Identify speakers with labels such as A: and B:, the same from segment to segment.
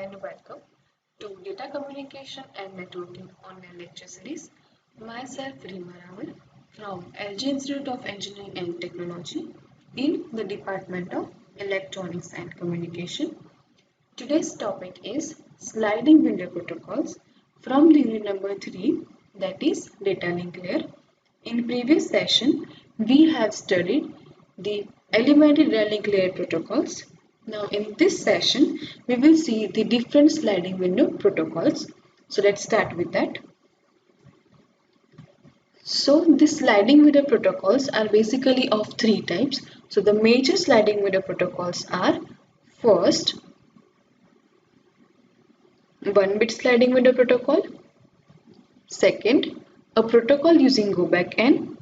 A: and welcome to Data Communication and Networking online lecture series. Myself Rima Raval from LG Institute of Engineering and Technology in the Department of Electronics and Communication. Today's topic is sliding window protocols from the unit number 3, that is data link layer. In previous session, we have studied the elementary data link layer protocols. Now in this session, we will see the different sliding window protocols. So let's start with that. So the sliding window protocols are basically of three types. So the major sliding window protocols are first, 1-bit sliding window protocol, second, a protocol using go back N,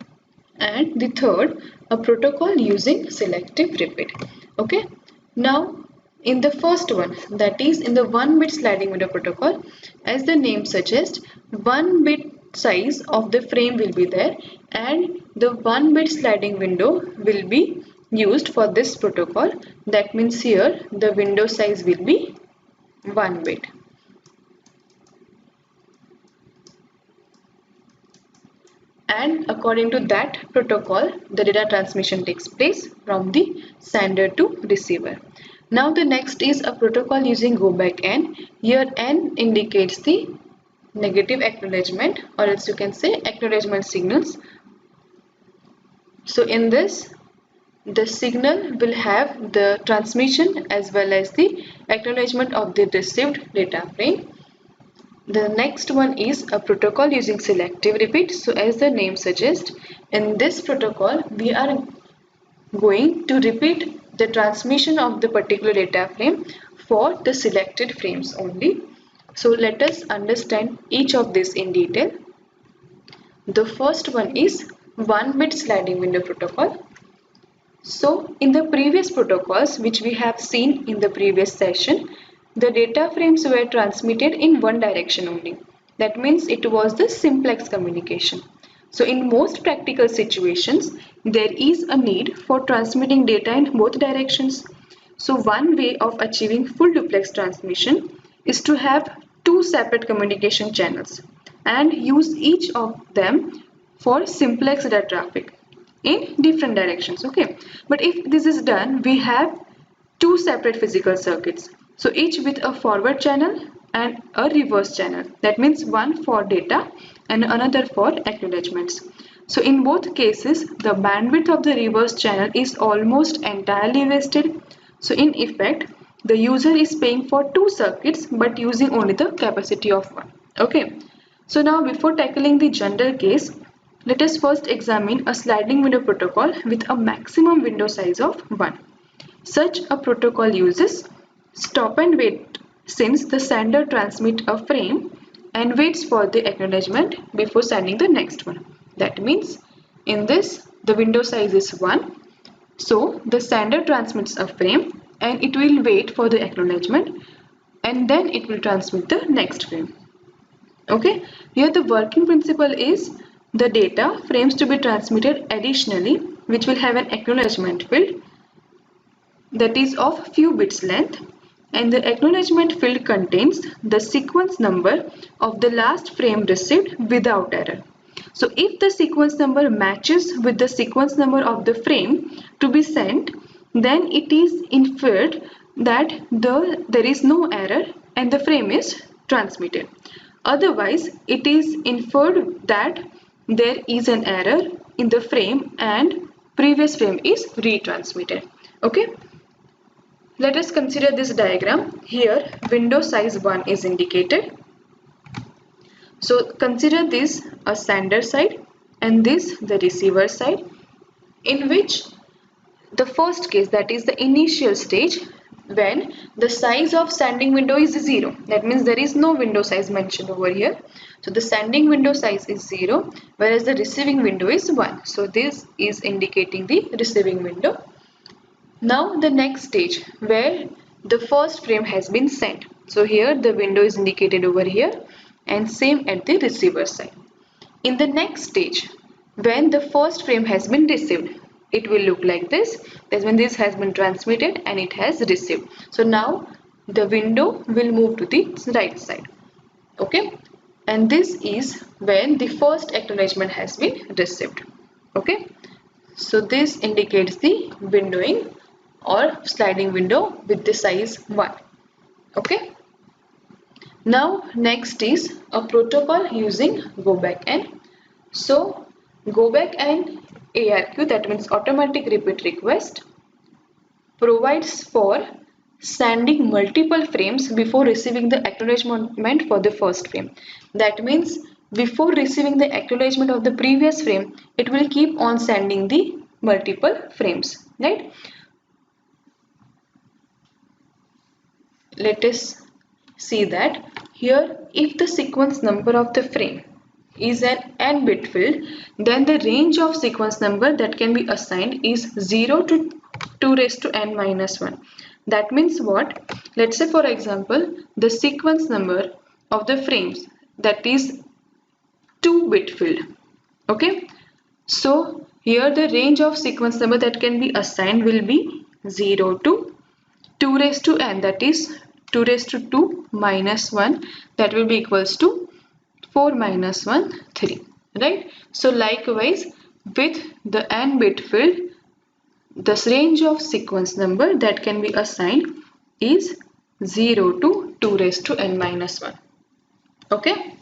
A: and the third, a protocol using selective repeat. Okay, now in the first one, that is in the 1-bit sliding window protocol, as the name suggests, 1-bit size of the frame will be there and the 1-bit sliding window will be used for this protocol. That means here the window size will be 1 bit. And according to that protocol, the data transmission takes place from the sender to receiver. Now the next is a protocol using go back N. Here N indicates the negative acknowledgement, or else you can say acknowledgement signals. So in this, the signal will have the transmission as well as the acknowledgement of the received data frame. The next one is a protocol using selective repeat. So as the name suggests, in this protocol we are going to repeat the transmission of the particular data frame for the selected frames only. So let us understand each of these in detail. The first one is 1-bit sliding window protocol. So in the previous protocols which we have seen in the previous session, the data frames were transmitted in one direction only. That means it was the simplex communication. So in most practical situations, there is a need for transmitting data in both directions. So one way of achieving full duplex transmission is to have two separate communication channels and use each of them for simplex data traffic in different directions. Okay, but if this is done, we have two separate physical circuits. So each with a forward channel and a reverse channel. That means one for data and another for acknowledgements. So in both cases, the bandwidth of the reverse channel is almost entirely wasted. So in effect, the user is paying for two circuits but using only the capacity of one. Okay. So now before tackling the general case, let us first examine a sliding window protocol with a maximum window size of 1. Such a protocol uses stop and wait, since the sender transmits a frame and waits for the acknowledgement before sending the next one. That means in this the window size is 1. So the sender transmits a frame and it will wait for the acknowledgement and then it will transmit the next frame. Okay, here the working principle is the data frames to be transmitted additionally, which will have an acknowledgement field that is of few bits length, and the acknowledgement field contains the sequence number of the last frame received without error. So if the sequence number matches with the sequence number of the frame to be sent, then it is inferred that there is no error and the frame is transmitted. Otherwise, it is inferred that there is an error in the frame and previous frame is retransmitted. Okay. Let us consider this diagram. Here window size 1 is indicated. So consider this a sender side and this the receiver side, in which the first case, that is the initial stage, when the size of sending window is 0. That means there is no window size mentioned over here. So the sending window size is 0, whereas the receiving window is 1. So this is indicating the receiving window. Now the next stage, where the first frame has been sent. So here the window is indicated over here and same at the receiver side. In the next stage, when the first frame has been received, it will look like this. That's when this has been transmitted and it has received. So now the window will move to the right side. Okay, and this is when the first acknowledgement has been received. Okay, so this indicates the windowing or sliding window with the size 1. Okay, now next is a protocol using go back N. So go back N ARQ, that means automatic repeat request, provides for sending multiple frames before receiving the acknowledgement for the first frame. That means before receiving the acknowledgement of the previous frame, it will keep on sending the multiple frames, right? Let us see that here if the sequence number of the frame is an n bit field, then the range of sequence number that can be assigned is 0 to 2 raised to n minus 1. That means what? Let's say for example the sequence number of the frames that is 2-bit field. Okay, so here the range of sequence number that can be assigned will be 0 to 2 raised to n, that is 2 raised to 2 minus 1, that will be equals to 4 minus 1, 3, right? So likewise with the n bit field, this range of sequence number that can be assigned is 0 to 2 raised to n minus 1. Okay,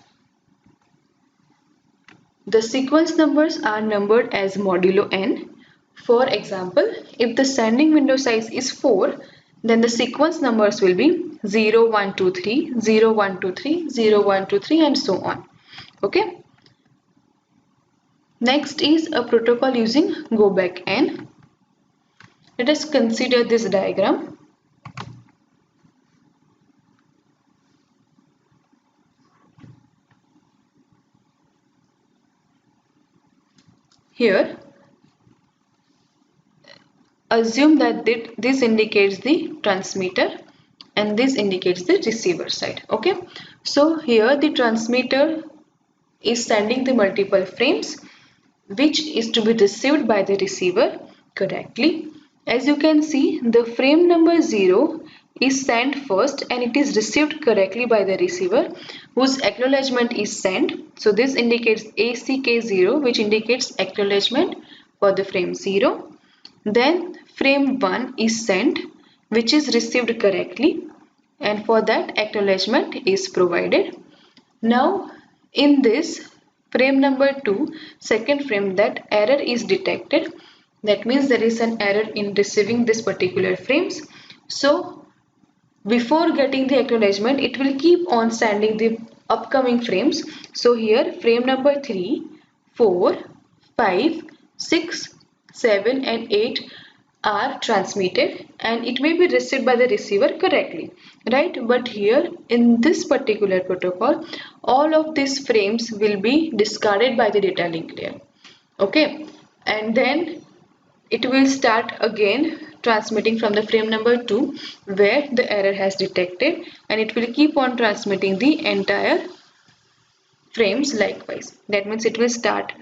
A: the sequence numbers are numbered as modulo n. For example, if the sending window size is 4, then the sequence numbers will be 0, 1, 2, 3, 0, 1, 2, 3, 0, 1, 2, 3 and so on. Okay. Next is a protocol using go back N. Let us consider this diagram. Here, assume that this indicates the transmitter and this indicates the receiver side. Okay, so here the transmitter is sending the multiple frames which is to be received by the receiver correctly. As you can see, the frame number 0 is sent first and it is received correctly by the receiver whose acknowledgement is sent. So this indicates ACK0, which indicates acknowledgement for the frame 0. Then frame 1 is sent, which is received correctly, and for that acknowledgement is provided. Now in this frame number 2, second frame, that error is detected. That means there is an error in receiving this particular frames. So before getting the acknowledgement, it will keep on sending the upcoming frames. So here frame number 3, 4, 5, 6, 7 and 8 are transmitted and it may be received by the receiver correctly, right? But here in this particular protocol, all of these frames will be discarded by the data link layer. Okay, and then it will start again transmitting from the frame number 2 where the error has detected, and it will keep on transmitting the entire frames likewise. That means it will start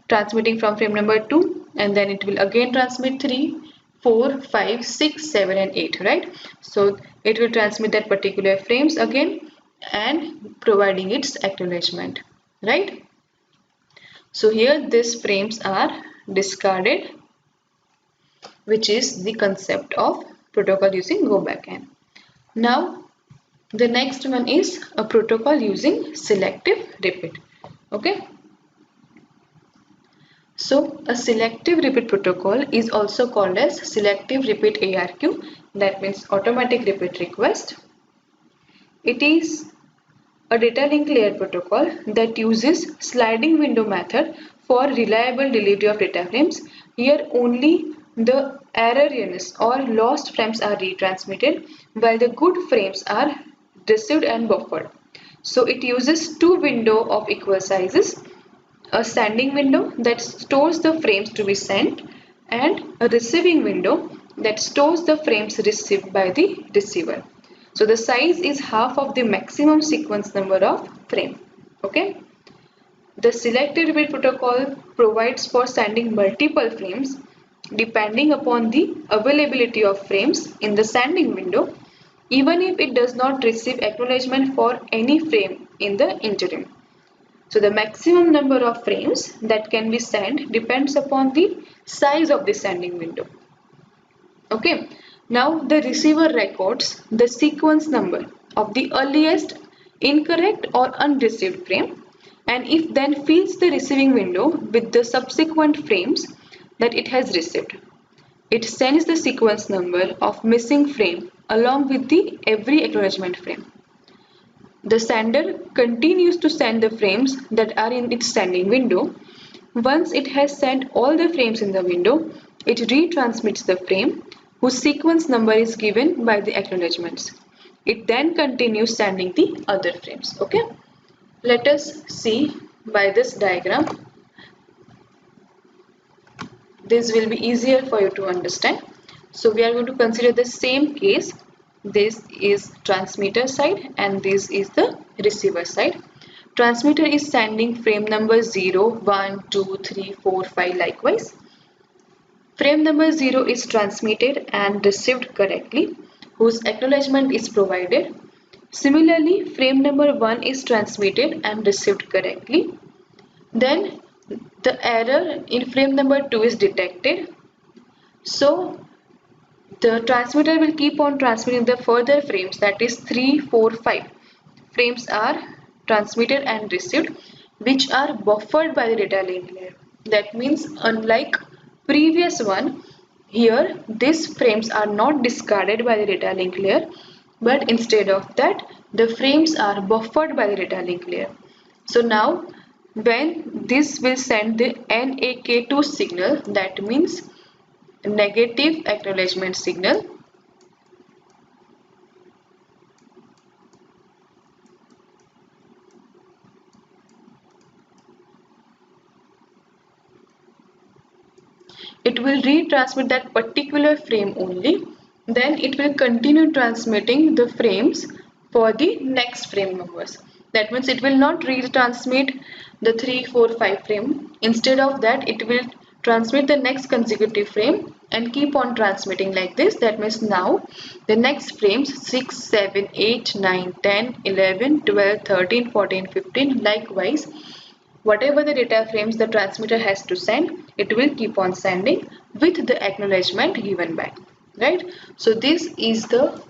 A: transmitting from frame number 2 and then it will again transmit 3, 4, 5, 6, 7 and 8, right? So it will transmit that particular frames again and providing its acknowledgement, right? So here these frames are discarded, which is the concept of protocol using go back N. Now the next one is a protocol using selective repeat. Okay. So a selective repeat protocol is also called as selective repeat ARQ, that means automatic repeat request. It is a data link layer protocol that uses sliding window method for reliable delivery of data frames. Here only the erroneous or lost frames are retransmitted while the good frames are received and buffered. So it uses two windows of equal sizes, a sending window that stores the frames to be sent and a receiving window that stores the frames received by the receiver. So the size is half of the maximum sequence number of frame. Okay. The selective repeat protocol provides for sending multiple frames depending upon the availability of frames in the sending window even if it does not receive acknowledgement for any frame in the interim. So the maximum number of frames that can be sent depends upon the size of the sending window. Okay, now the receiver records the sequence number of the earliest incorrect or unreceived frame, and if then fills the receiving window with the subsequent frames that it has received. It sends the sequence number of missing frame along with the every acknowledgement frame. The sender continues to send the frames that are in its sending window. Once it has sent all the frames in the window, it retransmits the frame whose sequence number is given by the acknowledgements. It then continues sending the other frames. Okay. Let us see by this diagram. This will be easier for you to understand. So we are going to consider the same case. This is transmitter side and this is the receiver side. Transmitter is sending frame number 0, 1, 2, 3, 4, 5 likewise. Frame number 0 is transmitted and received correctly, whose acknowledgement is provided. Similarly, frame number 1 is transmitted and received correctly. Then the error in frame number 2 is detected. So the transmitter will keep on transmitting the further frames, that is 3, 4, 5 frames are transmitted and received, which are buffered by the data link layer. That means unlike previous one, here these frames are not discarded by the data link layer, but instead of that the frames are buffered by the data link layer. So now when this will send the NAK2 signal, that means negative acknowledgement signal, it will retransmit that particular frame only. Then it will continue transmitting the frames for the next frame numbers. That means it will not retransmit the 3, 4, 5 frame. Instead of that, it will transmit the next consecutive frame and keep on transmitting like this. That means now the next frames 6, 7, 8, 9, 10, 11, 12, 13, 14, 15 likewise. Whatever the data frames the transmitter has to send, it will keep on sending with the acknowledgement given back, right? So this is the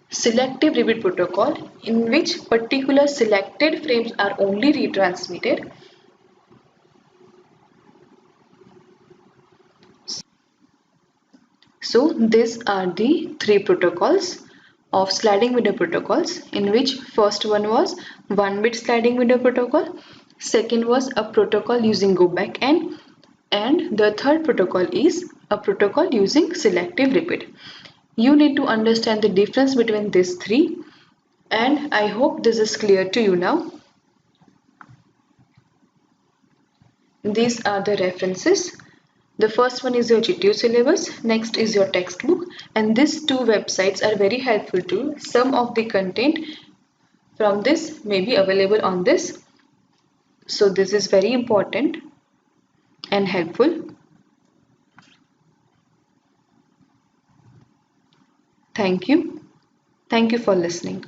A: selective repeat protocol in which particular selected frames are only retransmitted. So these are the three protocols of sliding window protocols, in which first one was 1-bit sliding window protocol, second was a protocol using go backend, and the third protocol is a protocol using selective repeat. You need to understand the difference between these three, and I hope this is clear to you now. These are the references. The first one is your GTU syllabus, next is your textbook, and these two websites are very helpful too. Some of the content from this may be available on this. So this is very important and helpful. Thank you. Thank you for listening.